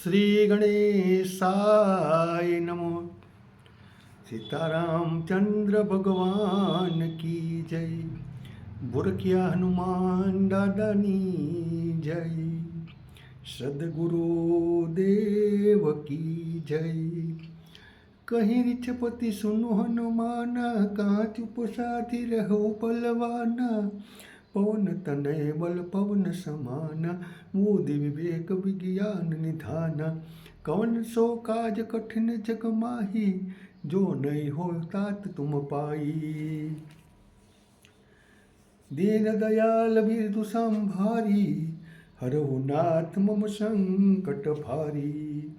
श्री गणेशाय नमो। सीतारामचंद्र भगवान की जय। बुरकिया हनुमान दादानी जय। सदगुरु देव की जय। कहीं रिछपति सुनो हनुमाना, कहाँ चुप साथी रहो बलवाना। पवन तनय बल पवन समाना, बुद्धि विवेक विज्ञान निधाना। कवन सो काज कठिन जग माही, जो नहीं हो तात तुम पाई। दीन दयाल बिरदु संभारी, हरहु नाथ मम संकट भारी।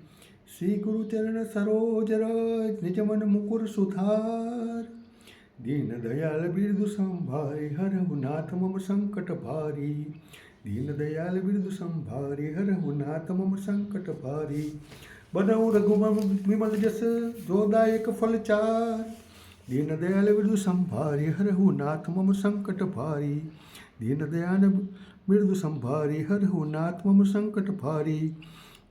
श्री गुरु चरण सरोज रज, निज मन मुकुर सुधार। दीन दयाल बिरदु संभारे, हरहु नाथ मम संकट भारी। दीन दयाल बिरदु संभारे, हरहु नाथ मम संकट भारी। बदऊ रघुबर विमल जस, जो दायक फल चार। दीन दयाल बिरदु संभारे, हरहु नाथ मम संकट भारी। दीन दयाल बिरदु संभारे, हरहु नाथ मम संकट भारी।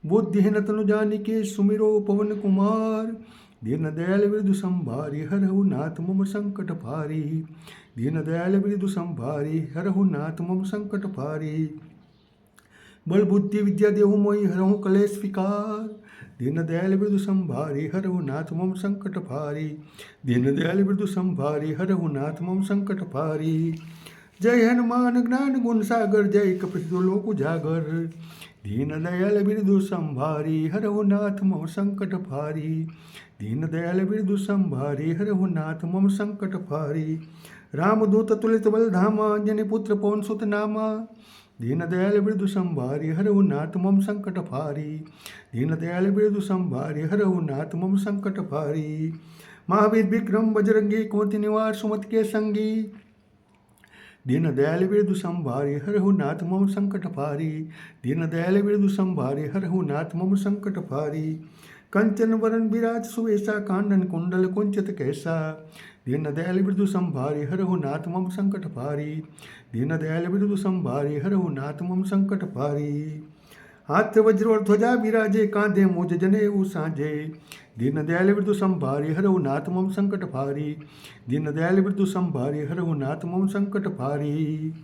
बुद्धिहीन तनु जानिके, सुमिरो पवन कुमार। दीन दयाल बिरदु संभारी, हरहु नाथ मम संकट भारी। दीन दयाल बिरदु संभारी, हरहु नाथ मम संकट भारी। बल बुद्धि विद्या देहु मोहि, हरहु कलेश विकार। दीन दयाल बिरदु संभारी, हरहु नाथ मम संकट भारी। दीन दयाल बिरदु संभारी, हरहु नाथ मम संकट भारी। जय हनुमान ज्ञान गुण सागर, जय कपीस लोक उजागर। दीन दयाल बिरदु संभारी, हरहु नाथ मम संकट भारी। दीन दयाल बिरदु संभारी, हरहु नाथ मम संकट भारी। रामदूत तुलित बल धामा, अंजनी पुत्र पवन सुत नामा। दीन दयाल बिरदु संभारी, हरहु नाथ मम संकट भारी। दीन दयाल बिरदु संभारी, हरहु नाथ मम संकट भारी। महावीर विक्रम बजरंगी, कुमति निवार सुमति के संगी। दीन दयाल बिरदु संभारी, हरहु नाथ मम संकट भारी। दीन दयाल बिरदु संभारी, हरहु नाथ मम संकट भारी। कंचन वरण विराज सुवेशा, कांडन कुंडल कुंचित कैसा। दीन दयाल बिरदु संभारी, हरहु नाथ मम संकट भारी। दीन दयाल बिरदु संभारी, हरहु नाथ मम संकट भारी। हाथ वज्र और ध्वजा विराजे, कांधे मुझ जनेऊ साजे। दीन दयाल बिरदु संभारी, हरहु नाथ मम संकट भारी। दीन दयाल बिरदु संभारी, हरहु नाथ मम संकट भारी।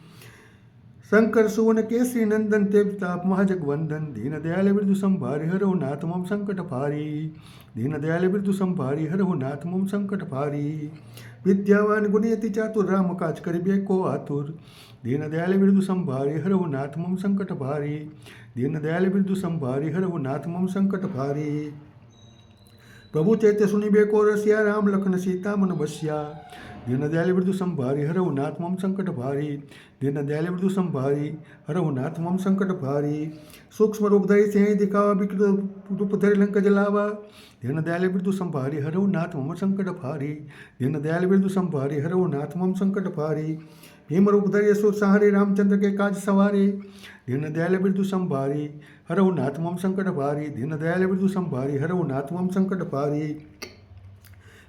शंकर सुवन केसरी नंदन, तेजताप महाजगवंदन। दीन दयाल बिरदु संभारी, हरहु नाथ मम संकट भारी। दीन दयाल बिरदु संभारी, हरहु नाथ मम संकट भारी। विद्यावान गुणयति चातुर, राम काज करिबे को आतुर। दीन दयाल बिरदु संभारी, हरहु नाथ मम संकट भारी। दीन दयाल बिरदु संभारी, हरहु नाथ मम संकट भारी। प्रभु चैत्य सुनिबे को रसिया, राम लखन सीता मन बसिया। दीन दयाल बिरदु संभारी, हरहु नाथ मम संकट भारी। दीन दयाल बिरदु संभारी, हरहु नाथ मम संकट भारी। सूक्ष्म रूप धरि सिंह दिखावा, विकट रूप धरि लंक जलावा। दीन दयाल बिरदु संभारी, हरहु नाथ मम संकट भारी। दीन दयाल बिरदु संभारी, हरहु नाथ मम संकट भारी। भीम रूप धरि असुर संहारे, रामचंद्र के काज सवारे। दीन दयाल बिरदु संभारी, हरहु नाथ मम संकट भारी। दीन दयाल बिरदु संभारी, हरहु नाथ मम संकट भारी।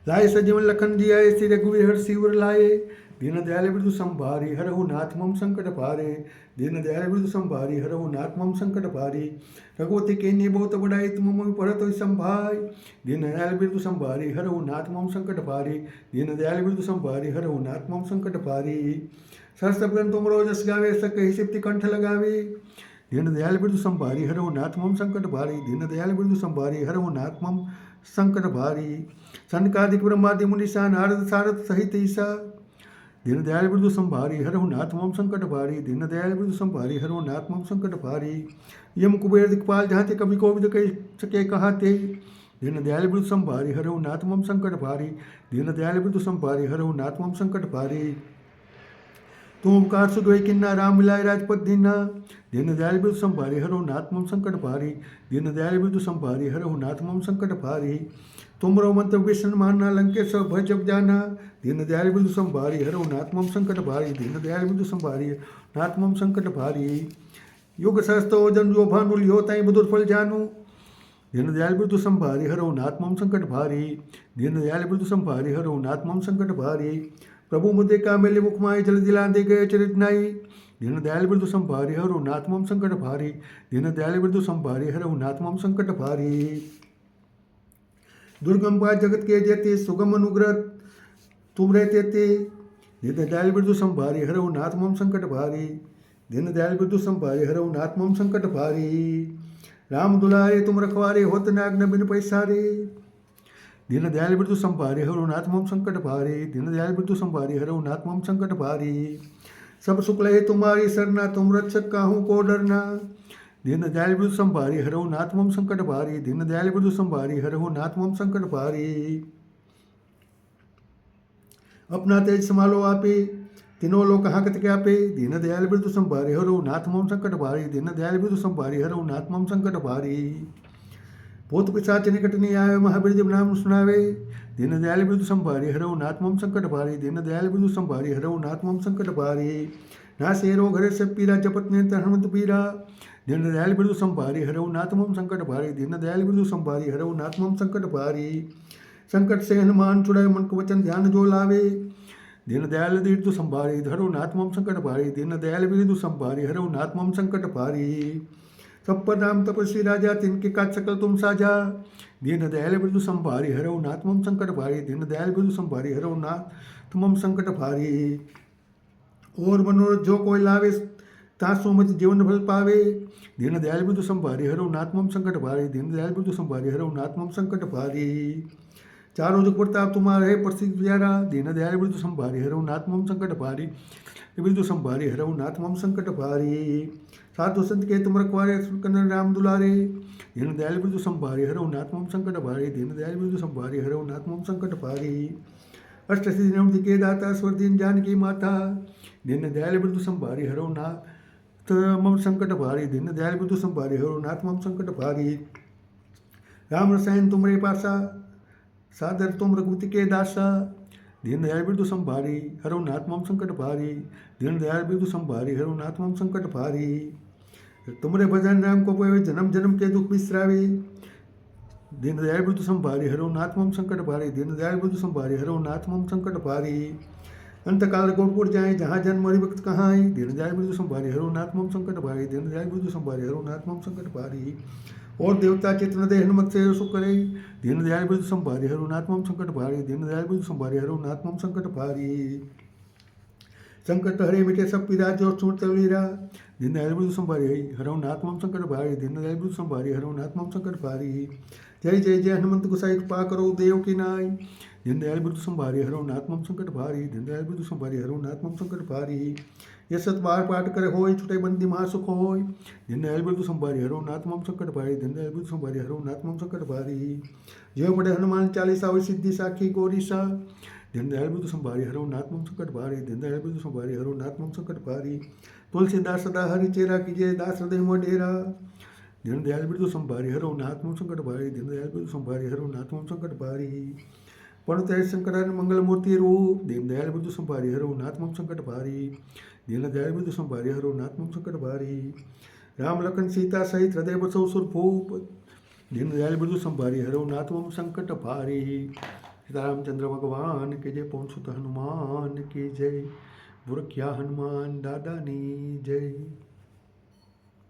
लाए सजीवन लखन जियाए, श्री रघुवीर हर शिवर लाए। दीन दयाल बिरदु संभारी, हरहु नाथ मम संकट भारे। दीन दयाल बिरदु संभारी, हरहु नाथ मम संकट भारी। रघुपति केन्ही बहुत बड़ाई, तुम मम पढ़त होय संभाय। दीन दयाल बिरदु संभारी, हरहु नाथ मम संकट भारी। दीन दयाल बिरदु संभारी, हरहु नाथ मम संकट भारी। सहस्र बदन तुमरो जस गावे, सकहि सिप्ति कंठ लगावे। दीन दयाल बिरदु संभारी, हरहु नाथ मम संकट भारी। दीन दयाल बिरदु संभारी, हरहु नाथ मम संकट भारी। सनकादिक ब्रह्मादि मुनीसा, नारद सारद सहित ईसा। दीन दयाल बिरदु संभारी, हरहु नाथ मम संकट भारी। दीन दयाल बिरदु संभारी, हरहु नाथ मम संकट भारी। यम कुबेर दिक्पाल, जहाँ कवि कोविद कह सके कहाते। दीन दयाल बिरदु संभारी, हरहु नाथ मम संकट भारी। दीन दयाल बिरदु संभारी, हरहु नाथ मम संकट भारी। तुम ओंकार सुख होय किन्ना, राम मिलाए राजपद दीना। दीन दयाल बिरदु संभारी, हरहु नाथ मम संकट भारी। दीन दयाल बिरदु संभारी, हरहु नाथ मम संकट भारी। तुमरो मंत्र विष्णु माना, लंकेश भय जब जाना। दीन दयाल बिरदु संभारी, हरहु नाथ मम संकट भारी। दीन दयाल बिरदु संभारी, नाथ मम संकट भारी। युग सहस्त्र ओजन जो भानु, लियो ताई बदुर फल जानू। दीन दयाल बिरदु संभारी, हरहु नाथ मम संकट भारी। दीन दयाल बिरदु संभारी, हरहु नाथ मम संकट भारी। प्रभु मुद्दे का मेले मुख माए, जल दिला दे गए चरित नाई। दीन दयाल बिरदु संभारी हरो नाथ मम संकट भारी। दीन दयाल बिरदु संभारी हरो नाथ मम संकट भारी। दुर्गम पाय जगत के जेते सुगम अनुग्रह तुम रहते ते। दीन दयाल बिरदु संभारी हरो नाथ मम संकट भारी। दीन दयाल बिरदु संभारी हरो नाथ मम संकट भारी। राम दुलारे तुम रखवारे होत नाग न बिन पैसारे। दीन दयाल बिरदु संभारी हरो नाथ मम संकट भारी। दीन दयाल बिरदु संभारी हरो नाथ मम संकट भारी। सब सुख लहे तुम्हारी सरना तुम रक्षक काहू को डरना। दीन दयाल बिरदु संभारी हरो नाथ मम संकट भारी। दीन दयाल बिरदु संभारी हरो नाथ मम संकट भारी। अपना तेज संभालो आपे तीनों लोक हाकत क्या पे। दीन दयाल बिरदु संभारी हरो नाथ मम संकट भारी। दीन दयाल बिरदु संभारी हरो नाथ मम संकट भारी। भूत पिशाच निकट नहीं आवे महावीर जब नाम सुनावे। दीन दयाल बिरदु संभारी हरो नाथ मम संकट भारी। दीन दयाल बिरदु संभारी हरो नाथ मम संकट भारी। ना शेरो घरे से पीरा जपत ने हनुमत पीरा। दीन दयाल बिरदु संभारी हरो नाथ मम संकट भारी। दीन दयाल बिरदु संभारी हरो नाथ मम संकट भारी। संकट से हनुमान छुड़ाए मन को वचन ध्यान जो लावे। दीन दयाल बिरदु संभारी हरो नाथ मम संकट भारी। दीन दयाल बिरदु संभारी हरो नाथ मम संकट भारी। सब पर नाम तपस्वी राजा तिनके काज सकल तुम साजा। दीन दयाल बिरदु संभारी हरो नाथ मम संकट भारी। दीन दयाल बिरदु संभारी हरो नाथ मम संकट भारी। और मनोरथ जो कोई लावे तासो मत जीवन फल पावे। दीन दयाल बिरदु संभारी हरो नाथ मम संकट भारी। दीन दयाल बिरदु संभारी हरो नाथ मम संकट भारी। चारों जुग प्रताप तुम्हारा है प्रसिद्ध प्यारा। दीन दयाल बिरदु संभारी हरो नाथ मम संकट भारी। बिरदु संभारी हरो नाथ मम संकट भारी। साधु संत के तुम रखवारे कन्नड़ राम दुलारे। दीन दयाल बिरदु संभारी हरो नाथ मम संकट भारी। दीन दयाल बिरदु संभारी हरो नाथ मम संकट भारी। अष्ट सिद्धि नवनिधि के दाता स्वर दीन जानकी माता। दीन दयाल बिरदु संभारी हरो नाथ मम संकट भारी। दीन दयाल बिरदु संभारी हरो नाथ मम संकट भारी। राम रसायन तुमरे पासा सादर तुम रघुपति के दासा। दीन दयाल बिरदु संभारी हरो नाथ मम संकट भारी। दीन दयाल बिरदु संभारी हरो नाथ मम संकट भारी। तुमरे भजन राम को पावे जन्म जन्म के दुख बिसरावे। दीन दयाल बिरदु संभारी हरो नाथ मम संकट भारी। दीन दयाल बिरदु संभारी हरो नाथ मम संकट भारी। अंतकाल गोपुर जाए जहाँ जन्म मरि भक्त कहाँ आई। दीन दयाल बिरदु संभारी हरो नाथ मम संकट भारी। दीन दयाल बिरदु संभारी हरो नाथ मम संकट भारी। और देवता चित्र दे हनुमत से सुख करे। दीन दयाल बिरदु संभारी हरो नाथ मम संकट भारी। दीन दयाल बिरदु संभारी हरो नाथ मम संकट भारी। संकट हरे मिटे सब पीरा जो सुमत वीरा। दीन दयाल बिरदु संभारी हरो नाथ मम संकट भारी। दीन दयाल बिरदु संभारी हरो नाथ मम संकट भारी। जय जय जय हनुमंत गोसाई कृपा करो देव की नाई। दीन दयाल बिरदु संभारी हरो नाथ मम संकट भारी। दीन दयाल बिरदु संभारी हरो नाथ मम संकट भारी। ये सत बार पाठ करे होय छुटे बंदी महासुख होय। दीन दयाल बिरदु संभारी हरो नाथ मम संकट भारी। दीन दयाल बिरदु संभारी हरो नाथ मम संकट भारी। जो पढ़े हनुमान चालीसा होय सिद्धि साखी गौरीसा। दीन दयाल बिरदु संभारी हरो नाथ मम संकट भारी। दीन दयाल बिरदु संभारी हरो नाथ मम संकट भारी। तुलसीदास सदा हरि चेरा कीजिए दास हृदय मोह डेरा। दीन दयाल बिरदु संभारी हरो नाथ मम संकट भारी। दीन दयाल बिरदु संभारी हरो नाथ मम संकट भारी। पणत शंकरन मंगल मूर्ति रूप। दीन दयाल बिरदु संभारी हरो नाथ मम संकट भारी। दीन दयाल बिरदु संभारी हरो नाथ मम संकट भारी। राम लखन सीता सहित हृदय बसो सुरभूप। दीन दयाल बिरदु संभारी हरो नाथ मम संकट भारी। सीतारामचंद्र भगवान के जय। पवन सुत हनुमान की जय। बुरखिया हनुमान दादा नी जय।